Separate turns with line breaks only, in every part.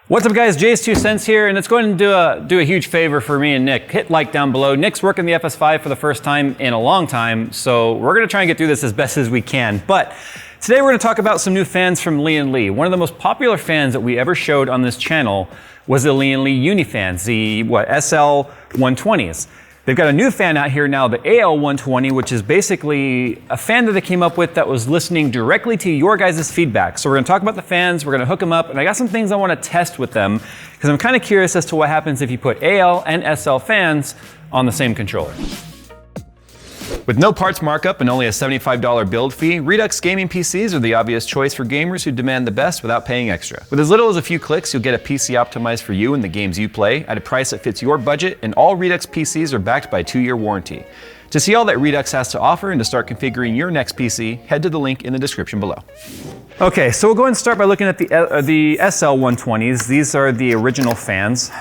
What's up guys, Jay's 2 cents here, and it's going to do a huge favor for me and Nick. Hit like down below. Nick's working the FS5 for the first time in a long time, so we're gonna try and get through this as best as we can. But today we're gonna talk about some new fans from Lian Li. One of the most popular fans that we ever showed on this channel was the Lian Li Uni fans, the SL120s. They've got a new fan out here now, the AL120, which is basically a fan that they came up with that was listening directly to your guys' feedback. So we're gonna talk about the fans, we're gonna hook them up, and I got some things I wanna test with them, because I'm kinda curious as to what happens if you put AL and SL fans on the same controller. With no parts markup and only a $75 build fee, Redux gaming PCs are the obvious choice for gamers who demand the best without paying extra. With as little as a few clicks, you'll get a PC optimized for you and the games you play at a price that fits your budget, and all Redux PCs are backed by a 2-year warranty. To see all that Redux has to offer and to start configuring your next PC, head to the link in the description below. Okay, so we'll go ahead and start by looking at the SL120s. These are the original fans.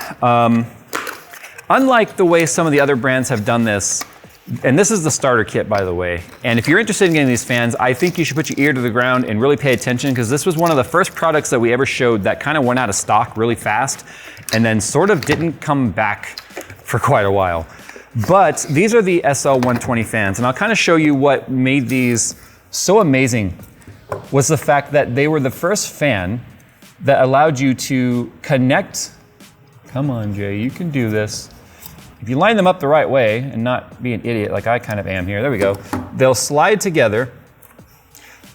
Unlike the way some of the other brands have done this, and this is the starter kit, by the way. And if you're interested in getting these fans, I think you should put your ear to the ground and really pay attention, because this was one of the first products that we ever showed that kind of went out of stock really fast and then sort of didn't come back for quite a while. But these are the SL120 fans, and I'll kind of show you what made these so amazing was the fact that they were the first fan that allowed you to connect. Come on, Jay, you can do this. If you line them up the right way and not be an idiot like I kind of am here, there we go, they'll slide together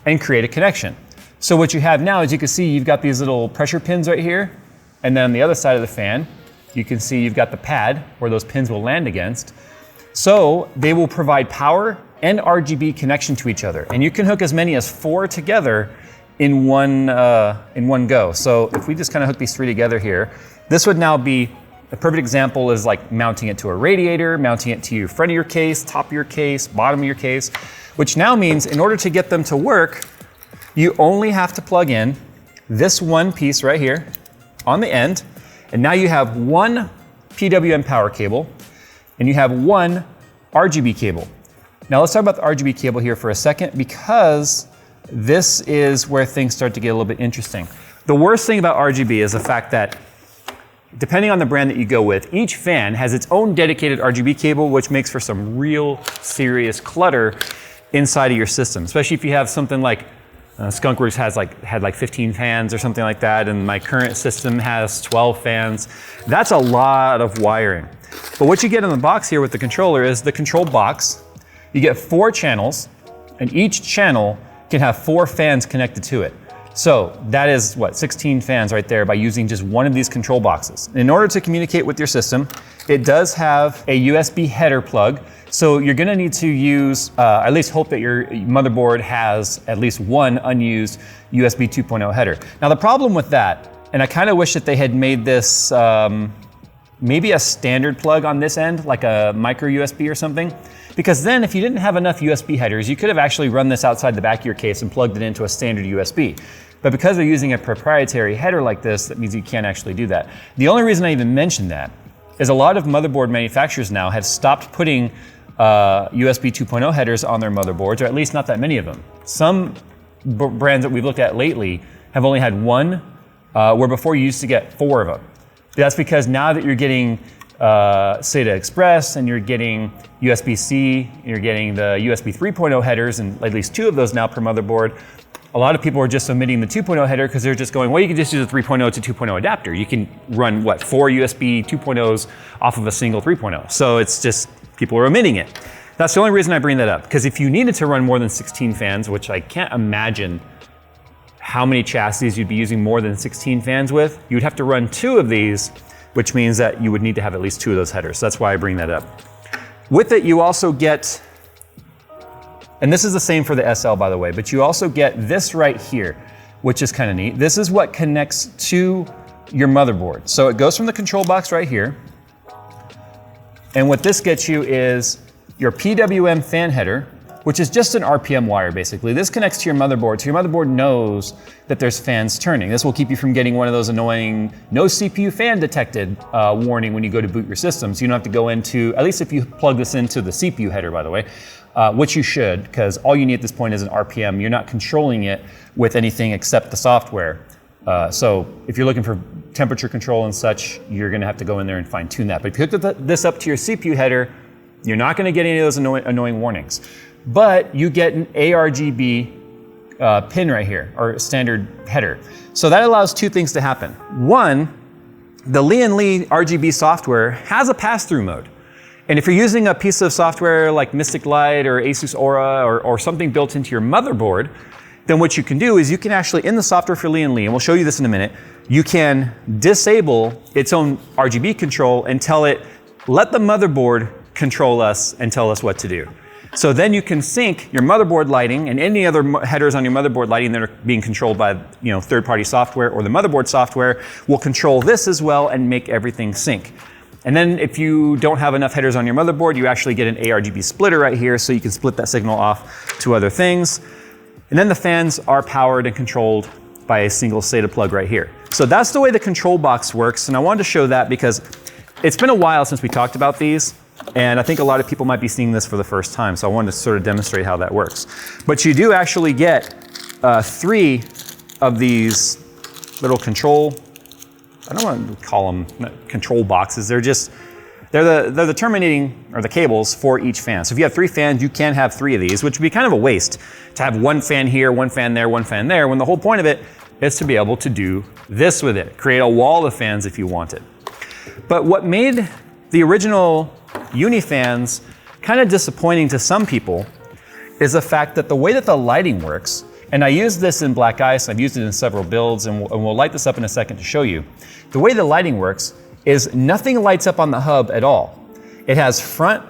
and create a connection. So what you have now is you can see you've got these little pressure pins right here, and then on the other side of the fan, you can see you've got the pad where those pins will land against. So they will provide power and RGB connection to each other. And you can hook as many as 4 together in one go. So if we just kind of hook these 3 together here, this would now be a perfect example is like mounting it to a radiator, mounting it to your front of your case, top of your case, bottom of your case, which now means in order to get them to work, you only have to plug in this one piece right here on the end, and now you have one PWM power cable, and you have one RGB cable. Now let's talk about the RGB cable here for a second, because this is where things start to get a little bit interesting. The worst thing about RGB is the fact that depending on the brand that you go with, each fan has its own dedicated RGB cable, which makes for some real serious clutter inside of your system, especially if you have something like Skunkworks had like 15 fans or something like that, and my current system has 12 fans. That's a lot of wiring. But what you get in the box here with the controller is the control box. You get 4 channels, and each channel can have 4 fans connected to it. So that is what, 16 fans right there by using just one of these control boxes. In order to communicate with your system, it does have a USB header plug. So you're gonna need to use, at least hope that your motherboard has at least one unused USB 2.0 header. Now the problem with that, and I kind of wish that they had made this maybe a standard plug on this end, like a micro USB or something, because then if you didn't have enough USB headers, you could have actually run this outside the back of your case and plugged it into a standard USB. But because they're using a proprietary header like this, that means you can't actually do that. The only reason I even mention that is a lot of motherboard manufacturers now have stopped putting USB 2.0 headers on their motherboards, or at least not that many of them. Some brands that we've looked at lately have only had 1, where before you used to get 4 of them. That's because now that you're getting SATA Express, and you're getting USB-C, you're getting the USB 3.0 headers, and at least 2 of those now per motherboard, a lot of people are just omitting the 2.0 header because they're just going, well, you can just use a 3.0 to 2.0 adapter. You can run, what, 4 USB 2.0s off of a single 3.0. So it's just, people are omitting it. That's the only reason I bring that up, because if you needed to run more than 16 fans, which I can't imagine how many chassis you'd be using more than 16 fans with, you would have to run 2 of these, which means that you would need to have at least 2 of those headers. So that's why I bring that up. With it, you also get, and this is the same for the SL, by the way, but you also get this right here, which is kind of neat. This is what connects to your motherboard. So it goes from the control box right here, and what this gets you is your PWM fan header, which is just an RPM wire, basically. This connects to your motherboard, so your motherboard knows that there's fans turning. This will keep you from getting one of those annoying no CPU fan detected warning when you go to boot your system. So you don't have to go into, at least if you plug this into the CPU header, by the way, which you should, because all you need at this point is an RPM. You're not controlling it with anything except the software. So if you're looking for temperature control and such, you're gonna have to go in there and fine tune that. But if you hook this up to your CPU header, you're not gonna get any of those annoying warnings. But you get an ARGB pin right here, or standard header. So that allows two things to happen. One, the Lian Li RGB software has a pass-through mode. And if you're using a piece of software like Mystic Light or Asus Aura or something built into your motherboard, then what you can do is you can actually, in the software for Lian Li, and we'll show you this in a minute, you can disable its own RGB control and tell it, let the motherboard control us and tell us what to do. So then you can sync your motherboard lighting and any other headers on your motherboard lighting that are being controlled by third-party software, or the motherboard software will control this as well and make everything sync. And then if you don't have enough headers on your motherboard, you actually get an ARGB splitter right here, so you can split that signal off to other things. And then the fans are powered and controlled by a single SATA plug right here. So that's the way the control box works, and I wanted to show that because it's been a while since we talked about these, and I think a lot of people might be seeing this for the first time, so I wanted to sort of demonstrate how that works. But you do actually get 3 of these little control, I don't want to call them control boxes, they're the terminating, or the cables for each fan. So if you have 3 fans, you can have 3 of these, which would be kind of a waste to have 1 fan here, 1 fan there, 1 fan there, when the whole point of it is to be able to do this with it, create a wall of fans if you wanted. But what made the original Uni fans kind of disappointing to some people is the fact that the way that the lighting works, and I used this in black ice, I've used it in several builds, and we'll light this up in a second to show you. The way the lighting works is nothing lights up on the hub at all. It has front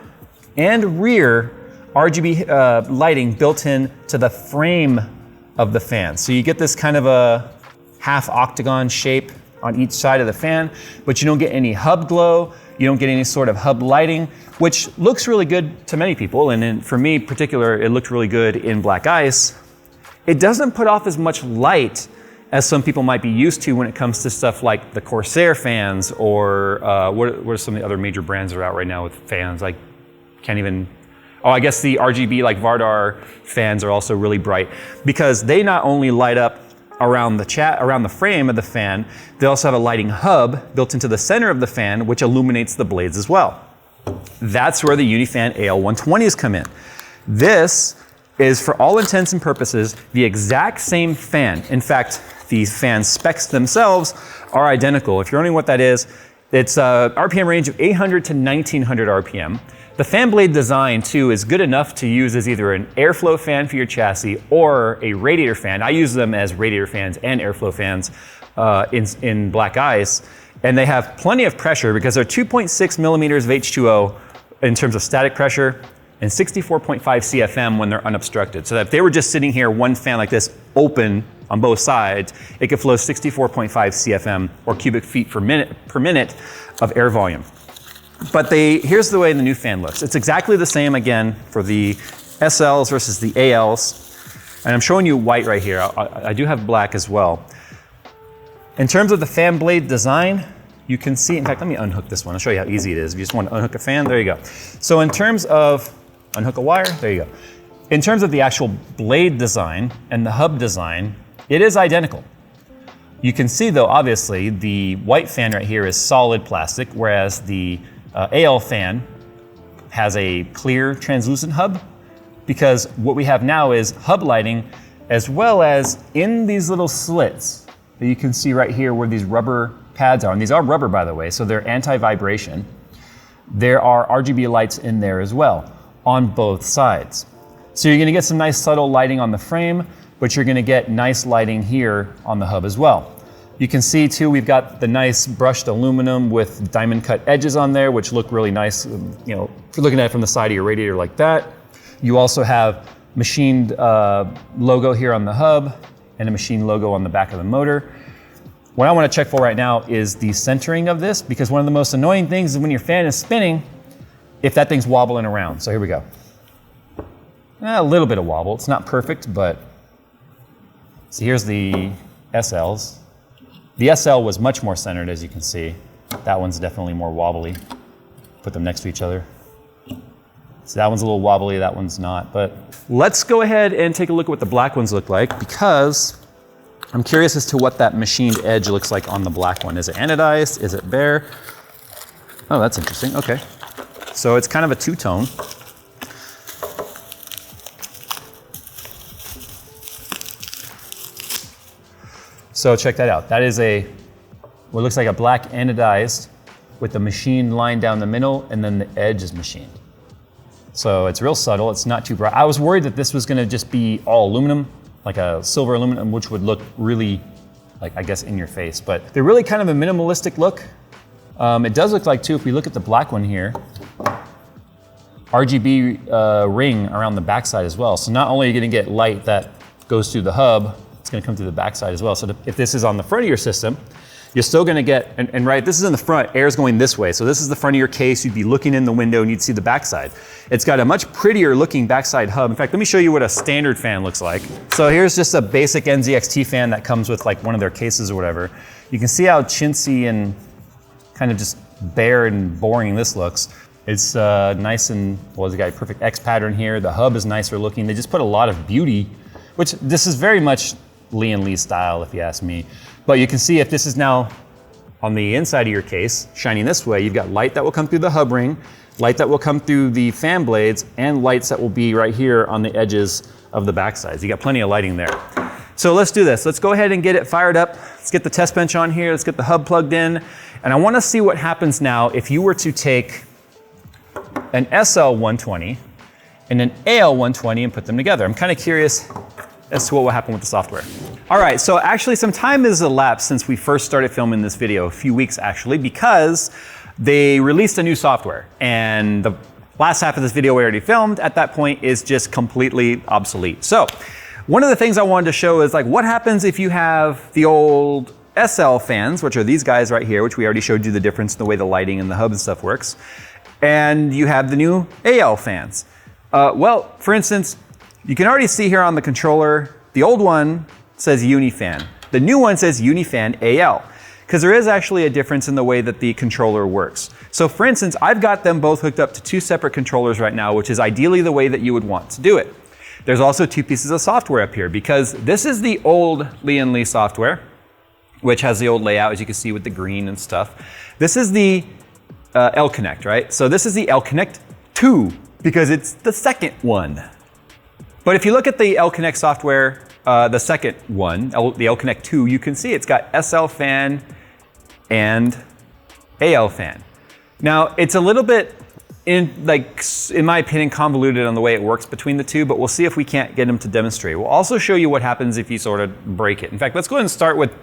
and rear RGB lighting built in to the frame of the fan. So you get this kind of a half octagon shape on each side of the fan, but you don't get any hub glow, you don't get any sort of hub lighting, which looks really good to many people, and for me in particular, it looked really good in black ice. It doesn't put off as much light as some people might be used to when it comes to stuff like the Corsair fans, or what are some of the other major brands that are out right now with fans? I can't even, I guess the RGB like Vardar fans are also really bright because they not only light up around the frame of the fan, they also have a lighting hub built into the center of the fan, which illuminates the blades as well. That's where the Unifan AL120s come in. This is, for all intents and purposes, the exact same fan. In fact, the fan specs themselves are identical. If you're wondering what that is, it's a RPM range of 800 to 1900 RPM. The fan blade design too is good enough to use as either an airflow fan for your chassis or a radiator fan. I use them as radiator fans and airflow fans in black ice. And they have plenty of pressure because they're 2.6 millimeters of H2O in terms of static pressure, and 64.5 CFM when they're unobstructed. So that if they were just sitting here, one fan like this open on both sides, it could flow 64.5 CFM, or cubic feet per minute of air volume. But here's the way the new fan looks. It's exactly the same again for the SLs versus the ALs. And I'm showing you white right here. I do have black as well. In terms of the fan blade design, you can see, in fact, let me unhook this one. I'll show you how easy it is. If you just want to unhook a fan, there you go. So in terms of, unhook a wire, there you go. In terms of the actual blade design and the hub design, it is identical. You can see though, obviously, the white fan right here is solid plastic, whereas the AL fan has a clear translucent hub, because what we have now is hub lighting, as well as in these little slits that you can see right here where these rubber pads are, and these are rubber by the way, so they're anti-vibration. There are RGB lights in there as well on both sides. So you're gonna get some nice subtle lighting on the frame, but you're gonna get nice lighting here on the hub as well. You can see too, we've got the nice brushed aluminum with diamond cut edges on there, which look really nice, you know, if you're looking at it from the side of your radiator like that. You also have machined logo here on the hub and a machined logo on the back of the motor. What I want to check for right now is the centering of this, because one of the most annoying things is when your fan is spinning, if that thing's wobbling around. So here we go. A little bit of wobble. It's not perfect, but so here's the SLs. The SL was much more centered, as you can see. That one's definitely more wobbly. Put them next to each other. So that one's a little wobbly, that one's not. But let's go ahead and take a look at what the black ones look like, because I'm curious as to what that machined edge looks like on the black one. Is it anodized? Is it bare? Oh, that's interesting. Okay. So it's kind of a two-tone. So check that out. That is what looks like a black anodized with the machine line down the middle, and then the edge is machined. So it's real subtle, it's not too bright. I was worried that this was gonna just be all aluminum, like a silver aluminum, which would look really, like, I guess, in your face. But they're really kind of a minimalistic look. It does look like, too, if we look at the black one here, RGB ring around the backside as well. So not only are you gonna get light that goes through the hub, it's gonna come through the backside as well. So if this is on the front of your system, you're still gonna get, and right, this is in the front, air's going this way. So this is the front of your case, you'd be looking in the window and you'd see the backside. It's got a much prettier looking backside hub. In fact, let me show you what a standard fan looks like. So here's just a basic NZXT fan that comes with like one of their cases or whatever. You can see how chintzy and kind of just bare and boring this looks. It's nice and, well, it's got a perfect X pattern here. The hub is nicer looking. They just put a lot of beauty, which this is very much Lian Li style, if you ask me. But you can see if this is now on the inside of your case, shining this way, you've got light that will come through the hub ring, light that will come through the fan blades, and lights that will be right here on the edges of the backsides. You got plenty of lighting there. So let's do this. Let's go ahead and get it fired up. Let's get the test bench on here. Let's get the hub plugged in. And I want to see what happens now if you were to take an SL120 and an AL120 and put them together. I'm kind of curious as to what will happen with the software. All right, so actually some time has elapsed since we first started filming this video, a few weeks actually, because they released a new software. And the last half of this video we already filmed at that point is just completely obsolete. So one of the things I wanted to show is like what happens if you have the old SL fans, which are these guys right here, which we already showed you the difference in the way the lighting and the hub and stuff works. And you have the new AL fans. Well, for instance, you can already see here on the controller, the old one says Unifan. The new one says Unifan AL, because there is actually a difference in the way that the controller works. So for instance, I've got them both hooked up to two separate controllers right now, which is ideally the way that you would want to do it. There's also two pieces of software up here, because this is the old Lian Li software, which has the old layout, as you can see, with the green and stuff. This is the L Connect, right? So this is the L Connect 2, because it's the second one. But if you look at the L Connect software, the second one, the L Connect 2, you can see it's got SL fan and AL fan. Now, it's a little bit, in my opinion, convoluted on the way it works between the two, but we'll see if we can't get them to demonstrate. We'll also show you what happens if you sort of break it. In fact, let's go ahead and start with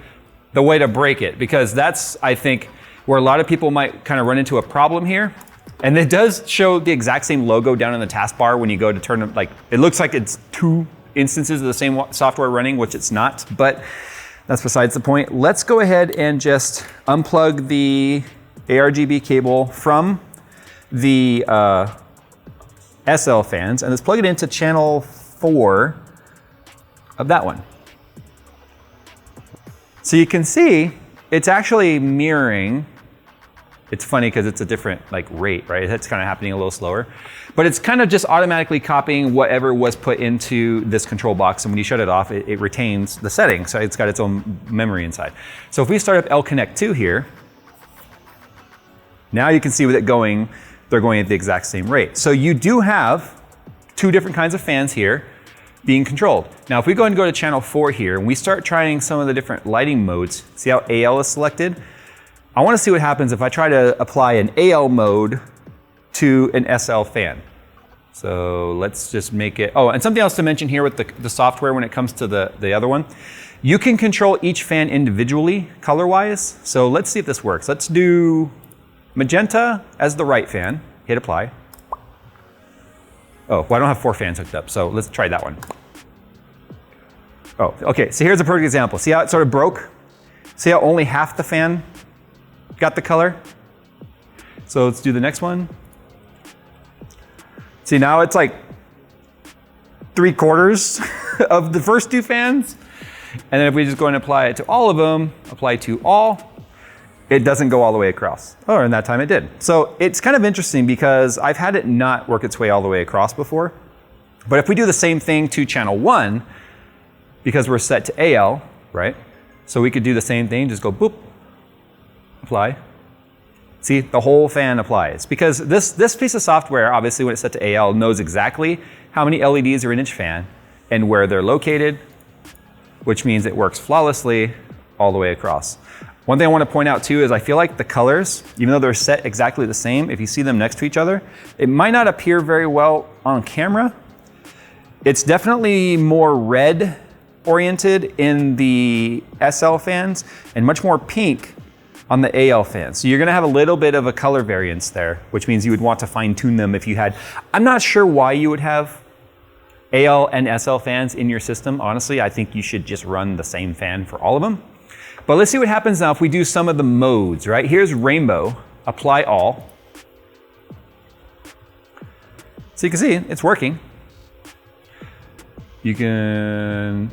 the way to break it, because that's, I think, where a lot of people might kind of run into a problem here. And it does show the exact same logo down in the taskbar when you go to turn it, like, it looks like it's two instances of the same software running, which it's not, but that's besides the point. Let's go ahead and just unplug the ARGB cable from the SL fans, and let's plug it into channel 4 of that one. So you can see it's actually mirroring. It's funny because it's a different rate, right? It's kind of happening a little slower, but it's kind of just automatically copying whatever was put into this control box. And when you shut it off, it retains the setting. So it's got its own memory inside. So if we start up L Connect 2 here, now you can see with it going, they're going at the exact same rate. So you do have two different kinds of fans here being controlled. Now, if we go and go to channel 4 here and we start trying some of the different lighting modes, see how AL is selected? I want to see what happens if I try to apply an AL mode to an SL fan. So let's just make it, oh, and something else to mention here with the software when it comes to the other one. You can control each fan individually, color-wise. So let's see if this works. Let's do magenta as the right fan, hit apply. Oh, well, I don't have 4 fans hooked up, so let's try that one. Oh, okay, so here's a perfect example. See how it sort of broke? See how only half the fan got the color? So let's do the next one. See, now it's like 3/4 of the first 2 fans. And then if we just go and apply it to all of them, apply to all, it doesn't go all the way across. Oh, and that time it did. So it's kind of interesting because I've had it not work its way all the way across before. But if we do the same thing to channel 1, because we're set to AL, right? So we could do the same thing, just go boop, apply. See, the whole fan applies. Because this piece of software, obviously when it's set to AL, knows exactly how many LEDs are in each fan and where they're located, which means it works flawlessly all the way across. One thing I want to point out too is I feel like the colors, even though they're set exactly the same, if you see them next to each other, it might not appear very well on camera. It's definitely more red oriented in the SL fans and much more pink on the AL fans. So you're gonna have a little bit of a color variance there, which means you would want to fine tune them if you had, I'm not sure why you would have AL and SL fans in your system. Honestly, I think you should just run the same fan for all of them. But let's see what happens now if we do some of the modes, right? Here's rainbow, apply all. So you can see it's working. You can,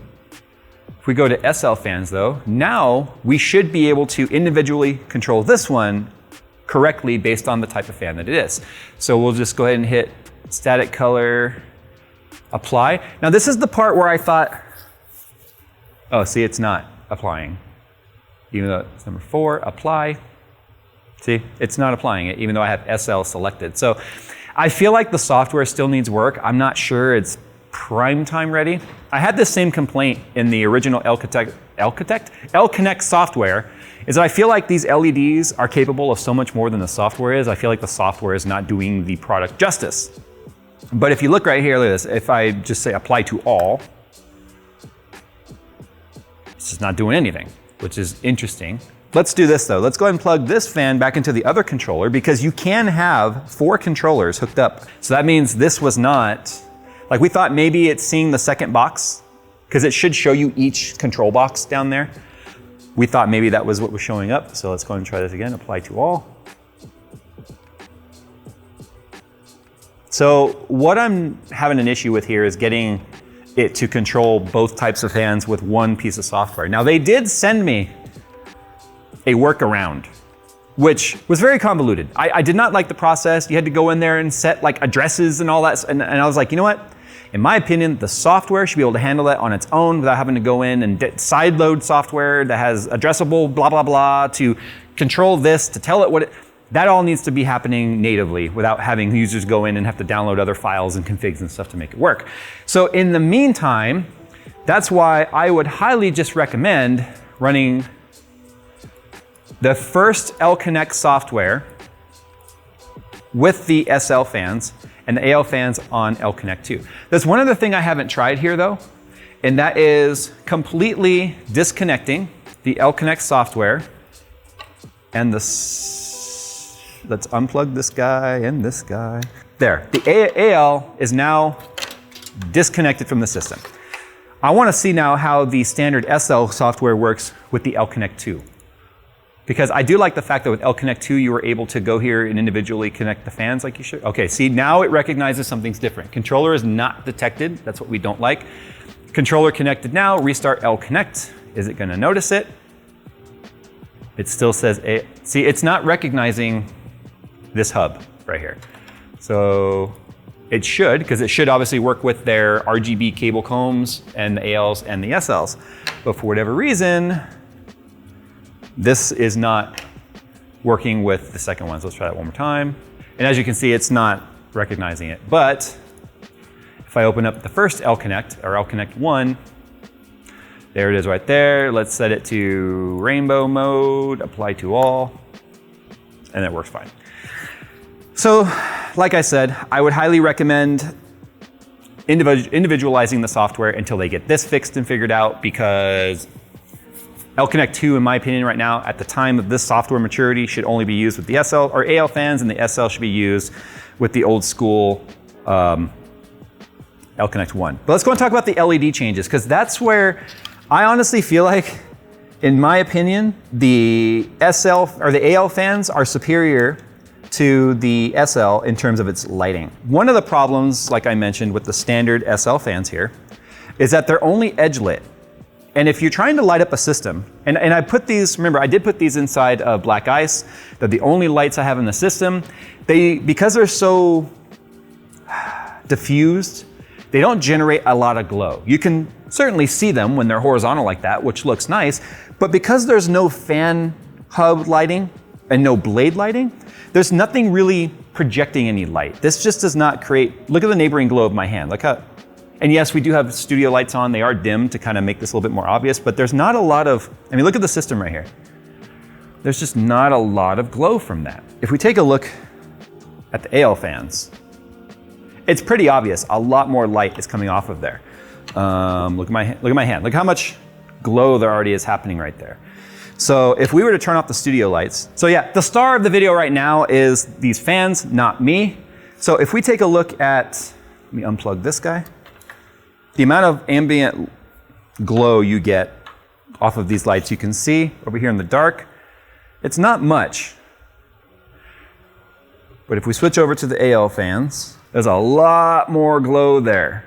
if we go to SL fans though, now we should be able to individually control this one correctly based on the type of fan that it is. So we'll just go ahead and hit static color, apply. Now this is the part where I thought, oh, see, it's not applying. Even though it's number 4, apply. See, it's not applying it, even though I have SL selected. So I feel like the software still needs work. I'm not sure it's prime time ready. I had this same complaint in the original L-Connect software, is that I feel like these LEDs are capable of so much more than the software is. I feel like the software is not doing the product justice. But if you look right here, look at this. If I just say apply to all, it's just not doing anything, which is interesting. Let's do this though. Let's go ahead and plug this fan back into the other controller because you can have 4 controllers hooked up. So that means this was not, like we thought maybe it's seeing the second box because it should show you each control box down there. We thought maybe that was what was showing up. So let's go ahead and try this again, apply to all. So what I'm having an issue with here is getting it to control both types of fans with one piece of software. Now they did send me a workaround, which was very convoluted. I did not like the process. You had to go in there and set like addresses and all that. And I was like, you know what? In my opinion, the software should be able to handle that on its own without having to go in and sideload software that has addressable blah, blah, blah to control this, to tell it what it, that all needs to be happening natively without having users go in and have to download other files and configs and stuff to make it work. So in the meantime, that's why I would highly just recommend running the first L-Connect software with the SL fans and the AL fans on L-Connect 2. There's one other thing I haven't tried here though, and that is completely disconnecting the L-Connect software and the let's unplug this guy and this guy. There, the AL is now disconnected from the system. I want to see now how the standard SL software works with the L-Connect 2. Because I do like the fact that with L-Connect 2, you were able to go here and individually connect the fans like you should. Okay, see, now it recognizes something's different. Controller is not detected. That's what we don't like. Controller connected now, restart L-Connect. Is it gonna notice it? It still says, see, it's not recognizing this hub right here. So it should, because it should obviously work with their RGB cable combs and the ALs and the SLs. But for whatever reason, this is not working with the second one. So let's try that one more time. And as you can see, it's not recognizing it. But if I open up the first L-Connect, or L-Connect 1, there it is right there. Let's set it to rainbow mode, apply to all, and it works fine. So, like I said, I would highly recommend individualizing the software until they get this fixed and figured out, because L-Connect 2, in my opinion right now, at the time of this software maturity, should only be used with the SL or AL fans, and the SL should be used with the old school L-Connect 1. But let's go and talk about the LED changes, because that's where I honestly feel like, in my opinion, the SL or the AL fans are superior to the SL in terms of its lighting. One of the problems, like I mentioned, with the standard SL fans here, is that they're only edge lit. And if you're trying to light up a system, and I put these, remember, I did put these inside of black ice. They're the only lights I have in the system. Because they're so diffused, they don't generate a lot of glow. You can certainly see them when they're horizontal like that, which looks nice, but because there's no fan hub lighting and no blade lighting, there's nothing really projecting any light. This just does not create, look at the neighboring glow of my hand. Look how, and yes, we do have studio lights on. They are dim to kind of make this a little bit more obvious, but there's not a lot of, I mean, look at the system right here. There's just not a lot of glow from that. If we take a look at the AL fans, it's pretty obvious. A lot more light is coming off of there. Look at my hand. Look how much glow there already is happening right there. So if we were to turn off the studio lights, so yeah, the star of the video right now is these fans, not me. So if we take a look at, let me unplug this guy. The amount of ambient glow you get off of these lights, you can see over here in the dark, it's not much. But if we switch over to the AL fans, there's a lot more glow there.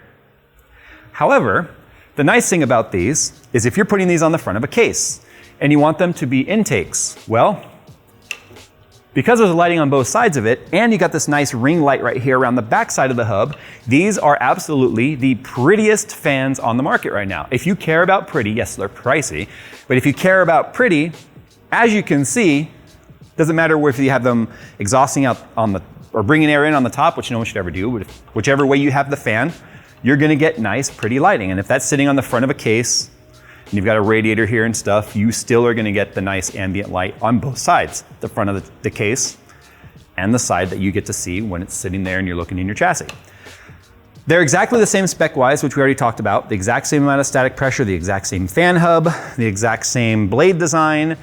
However, the nice thing about these is if you're putting these on the front of a case and you want them to be intakes, well, because there's lighting on both sides of it, and you got this nice ring light right here around the back side of the hub, these are absolutely the prettiest fans on the market right now. If you care about pretty, yes, they're pricey, but if you care about pretty, as you can see, doesn't matter if you have them exhausting out on the, or bringing air in on the top, which no one should ever do, but whichever way you have the fan, you're gonna get nice, pretty lighting. And if that's sitting on the front of a case, and you've got a radiator here and stuff, you still are gonna get the nice ambient light on both sides, the front of the case and the side that you get to see when it's sitting there and you're looking in your chassis. They're exactly the same spec-wise, which we already talked about, the exact same amount of static pressure, the exact same fan hub, the exact same blade design.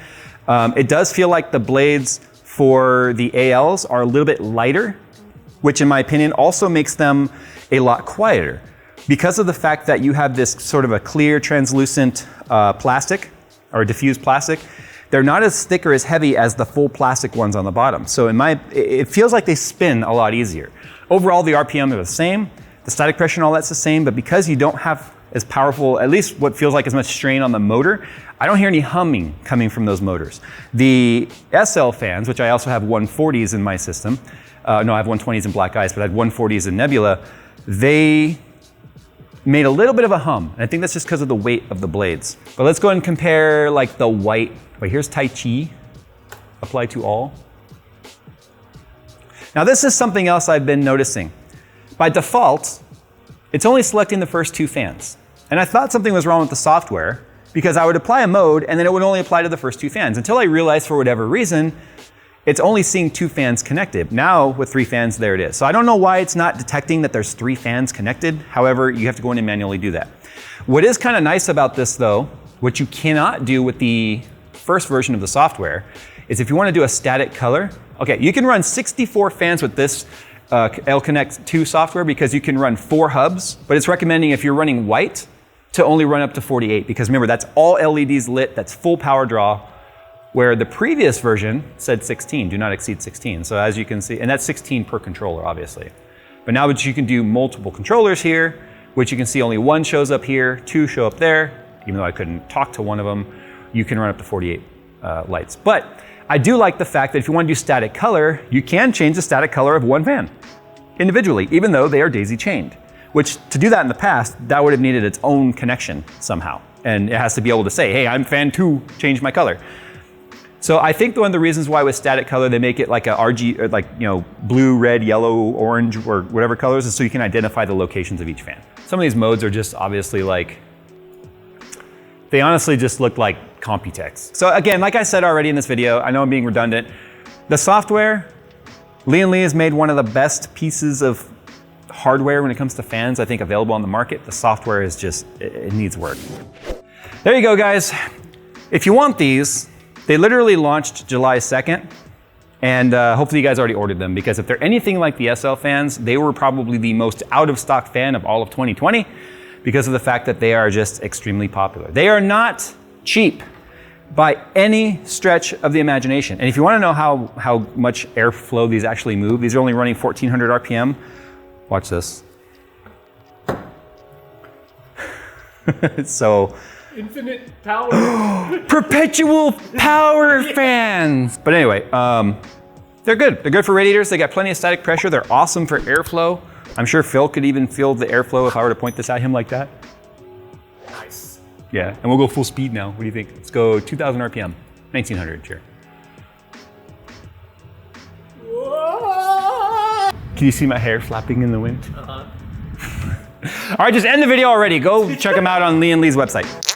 It does feel like the blades for the ALs are a little bit lighter, which in my opinion also makes them a lot quieter. Because of the fact that you have this sort of a clear, translucent plastic, or diffused plastic, they're not as thick or as heavy as the full plastic ones on the bottom. So it feels like they spin a lot easier. Overall, the RPM are the same, the static pressure and all that's the same, but because you don't have as powerful, at least what feels like as much strain on the motor, I don't hear any humming coming from those motors. The SL fans, which I also have 140s in my system, no, I have 120s in black ice, but I had 140s in Nebula, they made a little bit of a hum. And I think that's just because of the weight of the blades. But let's go ahead and compare like the white, wait, here's Tai Chi, apply to all. Now this is something else I've been noticing. By default, it's only selecting the first two fans. And I thought something was wrong with the software because I would apply a mode and then it would only apply to the first two fans until I realized for whatever reason, it's only seeing two fans connected. Now with three fans, there it is. So I don't know why it's not detecting that there's three fans connected. However, you have to go in and manually do that. What is kind of nice about this though, what you cannot do with the first version of the software, is if you want to do a static color, okay, you can run 64 fans with this L-Connect 2 software because you can run 4 hubs, but it's recommending if you're running white to only run up to 48 because remember, that's all LEDs lit, that's full power draw, where the previous version said 16, do not exceed 16. So as you can see, and that's 16 per controller, obviously. But now you can do multiple controllers here, which you can see only one shows up here, 2 show up there, even though I couldn't talk to one of them, you can run up to 48 lights. But I do like the fact that if you want to do static color, you can change the static color of one fan individually, even though they are daisy chained. Which to do that in the past, that would have needed its own connection somehow. And it has to be able to say, hey, I'm fan 2, change my color. So I think one of the reasons why with static color, they make it like a RG, or like, you know, blue, red, yellow, orange, or whatever colors, is so you can identify the locations of each fan. Some of these modes are just obviously like, they honestly just look like Computex. So again, like I said already in this video, I know I'm being redundant. The software, Lian Li has made one of the best pieces of hardware when it comes to fans, I think, available on the market. The software is just, it needs work. There you go, guys. If you want these, they literally launched July 2nd, and hopefully you guys already ordered them, because if they're anything like the SL fans, they were probably the most out-of-stock fan of all of 2020 because of the fact that they are just extremely popular. They are not cheap by any stretch of the imagination. And if you want to know how much airflow these actually move, these are only running 1400 RPM. Watch this. So,
infinite power.
Perpetual power fans. But anyway, they're good. They're good for radiators. They got plenty of static pressure. They're awesome for airflow. I'm sure Phil could even feel the airflow if I were to point this at him like that. Yeah, and we'll go full speed now. What do you think? Let's go 2,000 RPM, 1900 here. Can you see my hair flapping in the wind? All right, just end the video already. Go check them out on Lian Li's website.